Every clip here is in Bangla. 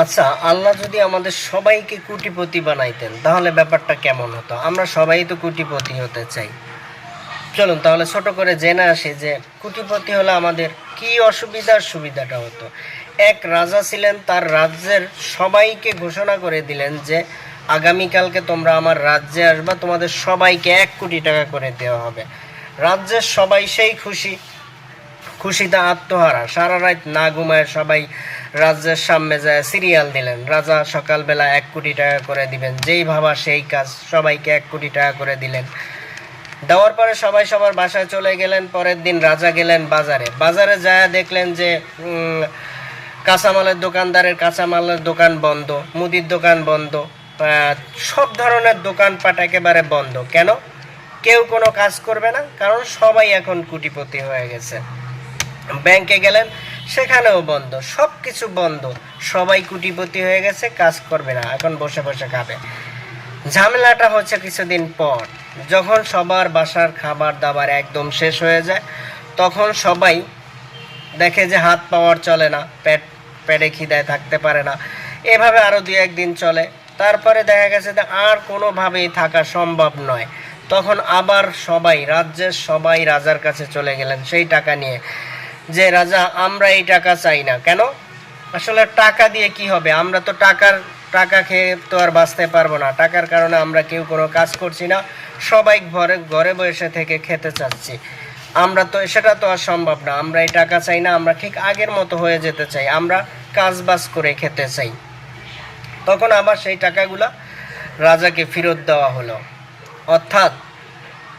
আচ্ছা, আল্লাহ যদি আমাদের সবাইকে কোটিপতি বানাইতেন তাহলে ব্যাপারটা কেমন হতো? আমরা সবাই তো কোটিপতি হতে চাই। চলুন তাহলে ছোট করে জেনে আসি যে কোটিপতি হলে আমাদের কি অসুবিধার সুবিধাটা হতো। এক রাজা ছিলেন, তার রাজ্যের সবাইকে ঘোষণা করে দিলেন যে আগামীকালকে তোমরা আমার রাজ্যে আসবা, তোমাদের সবাইকে 1 কোটি টাকা করে দেওয়া হবে। রাজ্যের সবাই সেই খুশিতে আত্মহারা, সারা রাত না ঘুমায় সবাই রাজ্যের সামনে যায় সিরিয়াল দিলেন। রাজা সকালবেলা 1 কোটি টাকা করে দিবেন, যেই ভাবা সেই কাজ, সবাইকে 1 কোটি টাকা করে দিলেন। দেওয়ার পরে সবাই সবার বাসায় চলে গেলেন। পরের দিন রাজা গেলেন বাজারে। বাজারে যায় দেখলেন যে কাঁচামালের দোকানদারের কাঁচামালের দোকান বন্ধ, মুদির দোকান বন্ধ, সব ধরনের দোকানপাট একেবারে বন্ধ। কেন? কেউ কোনো কাজ করবে না, কারণ সবাই এখন কোটিপতি হয়ে গেছে। ব্যাংকে গেলেন, সেখানেও বন্ধ, সব কিছু বন্ধ, সবাই কোটিপতি হয়ে গেছে, কাজ করবে না, এখন বসে বসে খাবে। ঝামেলাটা হচ্ছে কিছুদিন পর, যখন সবার বাসার খাবার দাবার একদম শেষ হয়ে যায়, তখন সবাই দেখে যে হাত পাওয়ার চলে না, পেটে খিদায় থাকতে পারে না। এভাবে আরও 2-1 দিন চলে। তারপরে দেখা গেছে যে আর কোনোভাবেই থাকা সম্ভব নয়। তখন আবার রাজ্যের সবাই রাজার কাছে চলে গেলেন সেই টাকা নিয়ে, যে রাজা আমরা এই টাকা চাই না। কেন? আসলে টাকা দিয়ে কি হবে? আমরা তো টাকা খেয়ে তো আর বাঁচতে পারবো না। টাকার কারণে আমরা কেউ কোনো কাজ করছি না, সবাই ঘরে বসে থেকে খেতে চাচ্ছি। আমরা তো সেটা তো আর সম্ভব না। আমরা এই টাকা চাই না, আমরা ঠিক আগের মতো হয়ে যেতে চাই, আমরা কাজ বাজ করে খেতে চাই। তখন আবার সেই টাকাগুলা রাজাকে ফেরত দেওয়া হলো। অর্থাৎ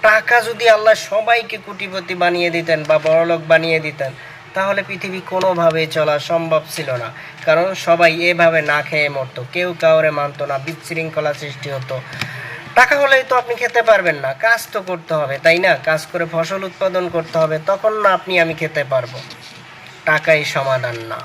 টাকা যদি আল্লাহ সবাইকে কোটিপতি বানিয়ে দিতেন বা বড়লোক বানিয়ে দিতেন, তাহলে পৃথিবী কোনোভাবেই চলা সম্ভব ছিল না। কারণ সবাই এভাবে না খেয়ে মরতো, কেউ কাউরে মানতো না, বিশৃঙ্খলা সৃষ্টি হতো। টাকা হলেই তো আপনি খেতে পারবেন না, কাজ তো করতে হবে, তাই না? কাজ করে ফসল উৎপাদন করতে হবে, তখন না আপনি আমি খেতে পারবো। টাকাই সমাধান না।